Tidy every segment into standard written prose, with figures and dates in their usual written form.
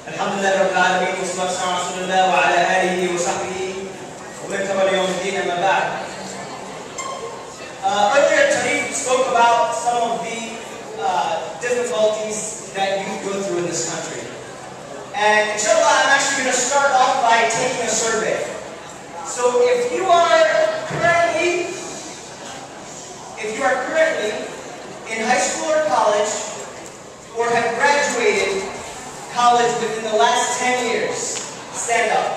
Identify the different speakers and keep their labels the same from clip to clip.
Speaker 1: الحمد لله رب العالمين والصلاة والسلام على رسول الله وعلى آله وصحبه ومن تبع يوم الدين أما بعد. Earlier Tariq spoke about some of the difficulties that you go through in this country. And inshallah, I'm actually going to start off by taking a survey. So if you are currently in high school or college, or have graduated college within the last 10 years, stand up.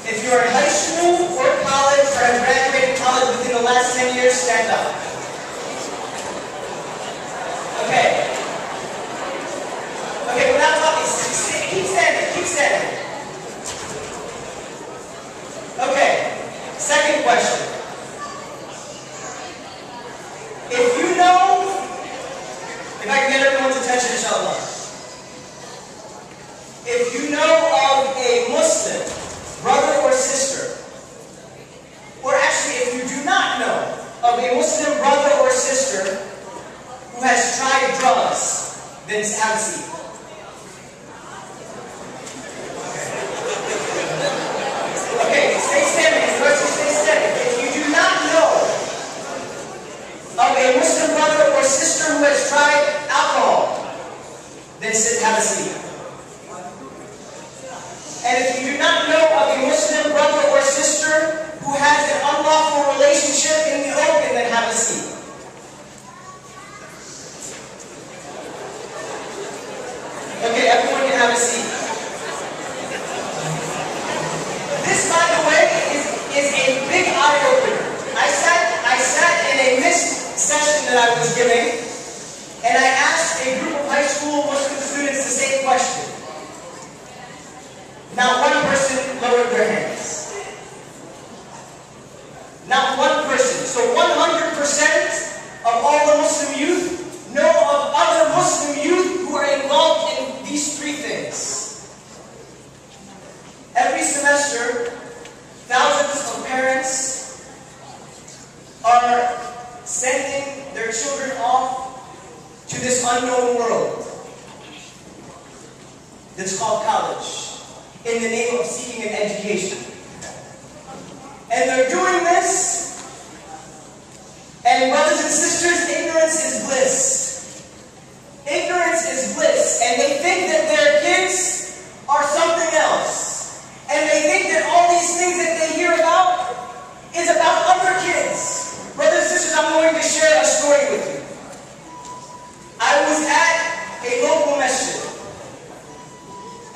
Speaker 1: If you are in high school or college, or have graduated college within the last 10 years, stand up. Okay. Okay, we're not talking. Keep standing, keep standing. Okay, second question. If I can get everyone's attention, inshallah. If you know of a Muslim brother or sister, or actually if you do not know of a Muslim brother or sister who has tried drugs, then have a seat. Okay, stay standing. The rest of you stay standing. If you do not know of a Muslim brother or sister who has tried alcohol, then sit, have a seat. And if you do not know of a Muslim brother or sister who has an unlawful relationship in the open, then have a seat. Okay, everyone can have a seat. This, by the way, is a big eye-opener. I sat in a missed session that I was giving, and I asked a group of high school Muslim students the same question. Not one person lowered their hands. Not one person. So 100% of all the Muslim youth know of other Muslim youth who are involved in these three things. Every semester, thousands of parents are sending their children off to this unknown world that's called college, in the name of seeking an education. And they're doing this, and brothers and sisters, ignorance is bliss. Ignorance is bliss, and they think that their kids are something else. And they think that all these things that they hear about is about other kids. Brothers and sisters, I'm going to share a story with you. I was at a local masjid,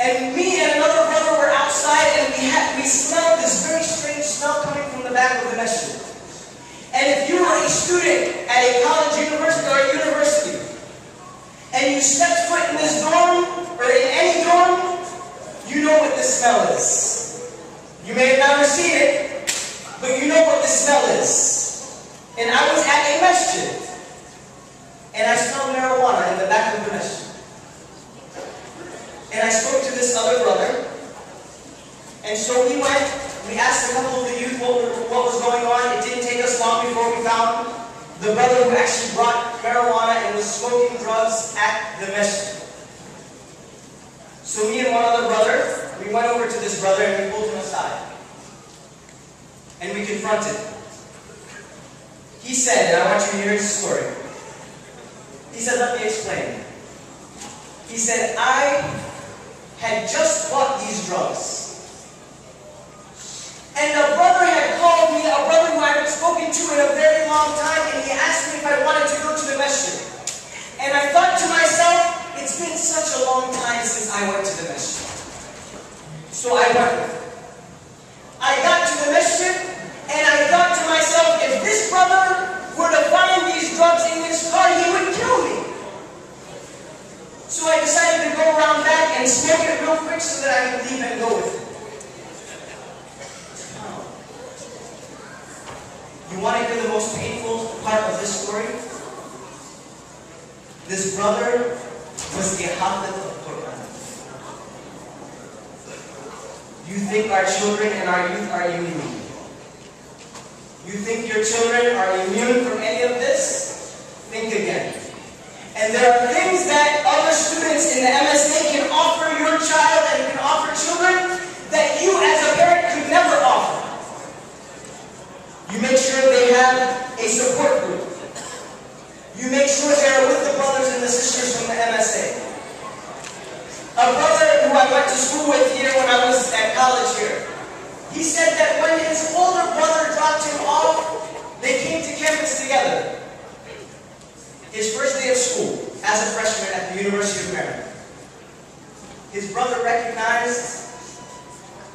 Speaker 1: and me and another brother were outside, and we smelled this very strange smell coming from the back of the masjid. And if you were a student at a college, university, or a university, and you stepped foot in this dorm, or in any dorm, you know what this smell is. You may have never seen it, but you know what this smell is. And I was at a masjid, and I smelled marijuana in the back of the masjid. And I spoke to this other brother, and so we asked a couple of the youth what was going on. It didn't take us long before we found the brother who actually brought marijuana and was smoking drugs at the masjid. So me and one other brother, we went over to this brother and we pulled him aside. And we confronted him. He said, and I want you to hear his story. He said, let me explain. He said, I had just bought these drugs. And a brother had called me, a brother who I hadn't spoken to in a very long time, and he asked me if I wanted to go to the masjid. And I thought to myself, it's been such a long time since I went to the masjid. So I went with him. I got to the masjid, and I thought to myself, if this brother were to find these drugs in his car, he would kill me. So I decided to go around back and smoke it real quick so that I could leave and go with him. You want to hear the most painful part of this story? This brother was a hafiz of Quran. You think our children and our youth are immune? You think your children are immune from any of this? Think again. And there are things that other students in the MSA children that you as a parent could never offer. You make sure they have a support group. You make sure they're with the brothers and the sisters from the MSA. A brother who I went to school with here when I was at college here, he said that when his older brother dropped him off, they came to campus together. His first day of school as a freshman at the University of Maryland. His brother recognized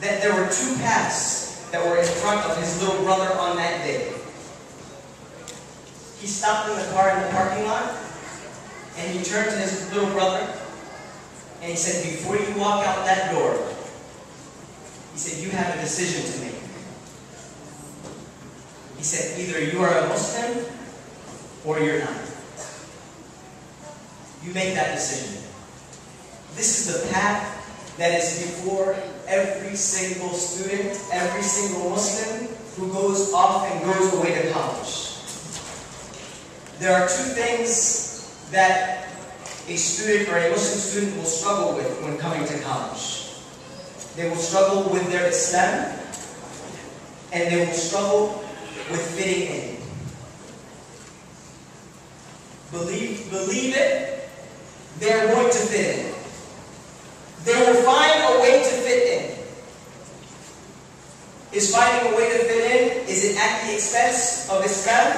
Speaker 1: that there were two paths that were in front of his little brother on that day. He stopped in the car in the parking lot, and he turned to his little brother, and he said, before you walk out that door, he said, you have a decision to make. He said, either you are a Muslim, or you're not. You make that decision. This is the path that is before every single student, every single Muslim who goes off and goes away to college. There are two things that a student or a Muslim student will struggle with when coming to college. They will struggle with their Islam, and they will struggle with fitting in. Believe it, they're going to fit in. They will find a way to fit in. Is finding a way to fit in, is it at the expense of Islam?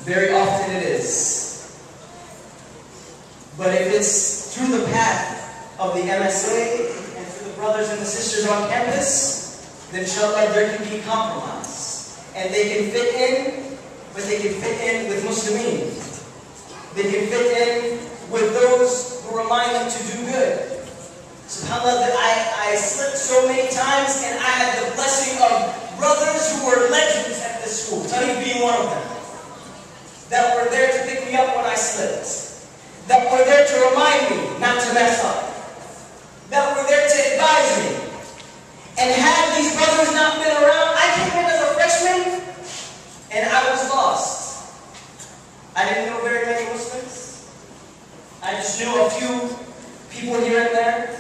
Speaker 1: Very often it is. But if it's through the path of the MSA and through the brothers and the sisters on campus, then inshallah there can be compromise. And they can fit in, but they can fit in with Muslimin. They can fit in with those who remind them to do good. SubhanAllah, I slipped so many times, and I had the blessing of brothers who were legends at this school, Tani being one of them, that were there to pick me up when I slipped, that were there to remind me not to mess up, that were there to advise me. And had these brothers not been around, I came in as a freshman, and I was lost. I didn't know very many Muslims. I just knew a few people here and there.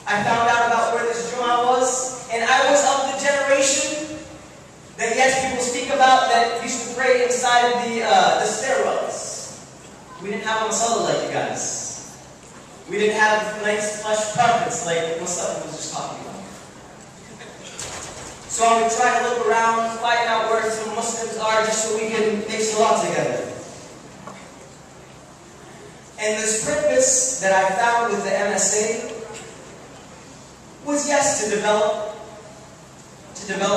Speaker 1: I found out about where this Jum'ah was, and I was of the generation that yes, people speak about that used to pray inside of the stairwells. We didn't have a masala like you guys. We didn't have nice plush carpets like Mustafa was just talking about. So I would try to look around, find out where some Muslims are just so we can make salat together. And this purpose that I found with the MSA was yes, to develop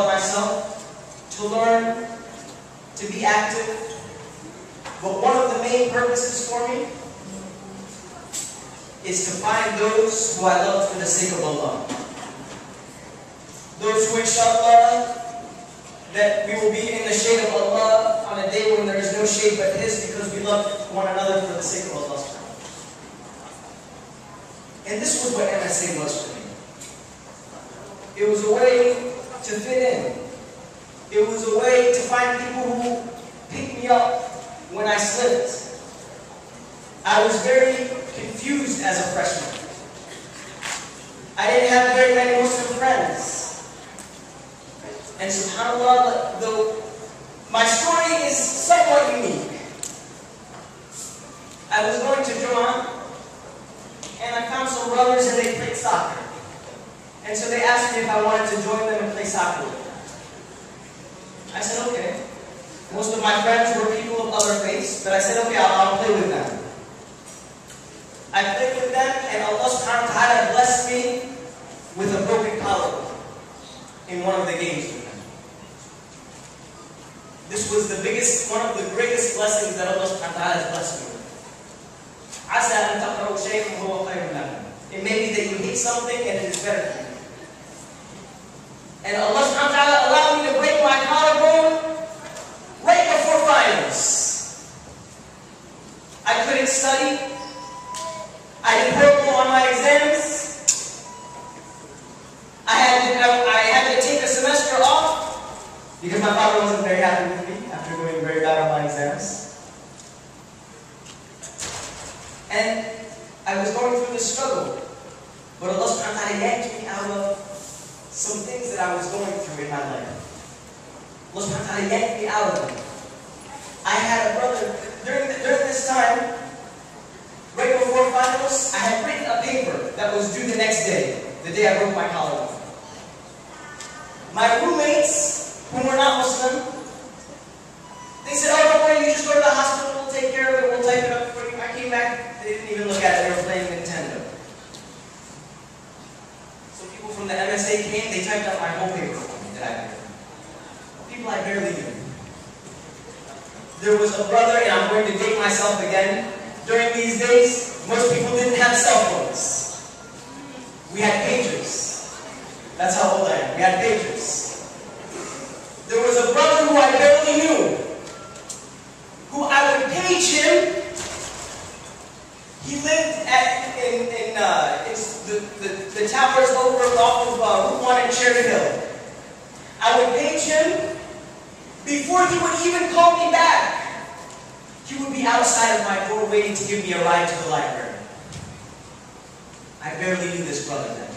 Speaker 1: myself, to learn, to be active. But one of the main purposes for me is to find those who I love for the sake of Allah. Those who, inshallah, that we will be in the shade of Allah on a day when there is no shade but His, because we love one another for the sake of Allah. And this was what MSA was for me. It was a way to fit in. It was a way to find people who picked me up when I slipped. I was very confused as a freshman. I didn't have very many Muslim friends. And subhanAllah, my story is somewhat unique. I was going to Jum'ah, and I found some brothers and they played soccer. And so they asked me if I wanted to join them and play soccer with them. I said, okay. Most of my friends were people of other faiths, but I said, okay, I'll play with them. I played with them, and Allah subhanahu wa ta'ala blessed me with a broken collarbone in one of the games with them. This was one of the greatest blessings that Allah subhanahu wa ta'ala has blessed me with. It may be that you hate something and it is better for you. And Allah subhanahu wa ta'ala allowed me to break my collarbone right before finals. I couldn't study. I did horrible on my exams. I had to take a semester off because my father wasn't very happy with me after doing very bad on my exams. And I was going through this struggle. But Allah subhanahu wa ta'ala yanked me out of some things that I was going through in my life. Allah subhanahu wa ta'ala yanked me out of them. I had a brother, during this time, right before finals, I had written a paper that was due the next day, the day I broke my collarbone. My roommates, who were not Muslim, they said, oh, don't worry, you just go to the hospital, we'll take care of it, we'll type it up for you. I came back, they didn't even look at it, they were playing Nintendo. So people from the MSA came, they typed up my whole paper for me that I had written. People I barely knew. There was a brother, and I'm going to date myself again. During these days, most people didn't have cell phones. We had pagers. That's how old I am. We had pagers. There was a brother who I barely knew, who I would page him. He lived in the towers over off of Route 1 in Cherry Hill. I would page him. Before he would even call me back, he would be outside of my door waiting to give me a ride to the library. I barely knew this brother then.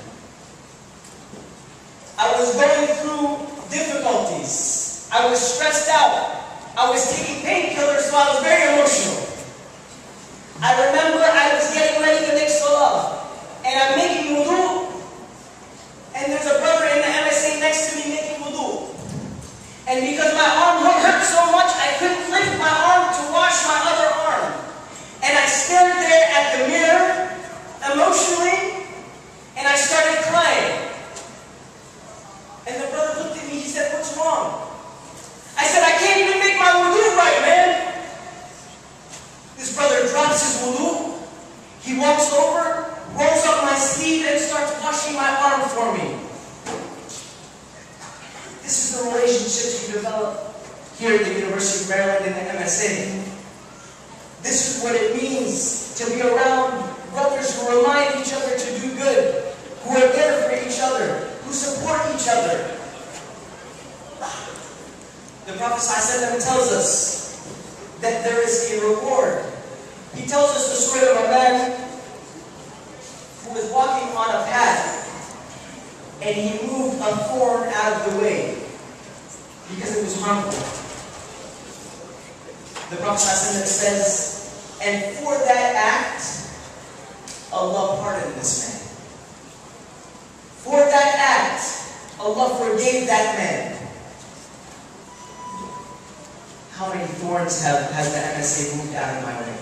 Speaker 1: I was going through difficulties. I was stressed out. I was taking painkillers, so I was very emotional. I remember I was getting ready to make salah, and I'm making wudu, and there's a brother in the MSA next to me making wudu. And because my arm hurt so much, I couldn't lift my arm to wash my other arm. And I stared there at the mirror, emotionally, and I started crying. And the brother looked at me, he said, what's wrong? I said, I can't even make my wudu right, man. This brother drops his wudu, he walks over, rolls up my sleeve, and starts washing my arm for me. This is the relationships we develop here at the University of Maryland in the MSA. This is what it means to be around brothers who remind each other to do good, who are there for each other, who support each other. The Prophet ﷺ tells us that there is a reward. He tells us the story of a man who was walking on a path and he moved a thorn out of the way because it was harmful. The Prophet ﷺ says, and for that act, Allah pardoned this man. For that act, Allah forgave that man. How many thorns has the MSA moved out of my way?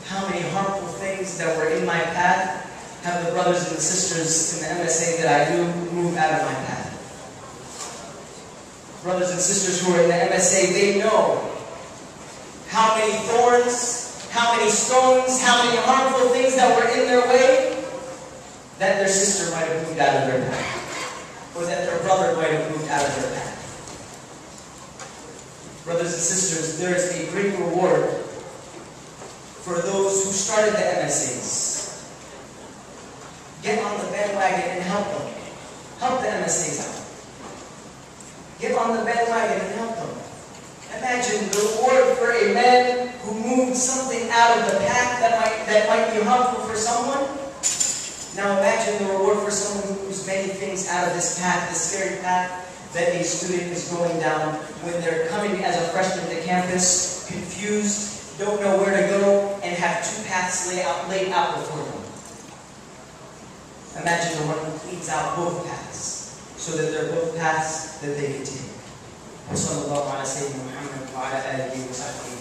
Speaker 1: How many harmful things that were in my path have the brothers and the sisters in the MSA that I do move out of my path? Brothers and sisters who are in the MSA, they know how many thorns, how many stones, how many harmful things that were in their way that their sister might have moved out of their path, or that their brother might have moved out of their path. Brothers and sisters, there is a great reward for those who started the MSAs. Get on the bandwagon and help them. Help the MSAs out. Get on the bandwagon and help them. Imagine the reward for a man who moved something out of the path that might be harmful for someone. Now imagine the reward for someone who moves many things out of this path, this scary path that a student is going down when they're coming as a freshman to campus, confused, don't know where to go, and have two paths laid out before them. Imagine the one who cleans out both paths, so that they're both paths that they can take. وصلى الله على سيدنا محمد وعلى آله وصحبه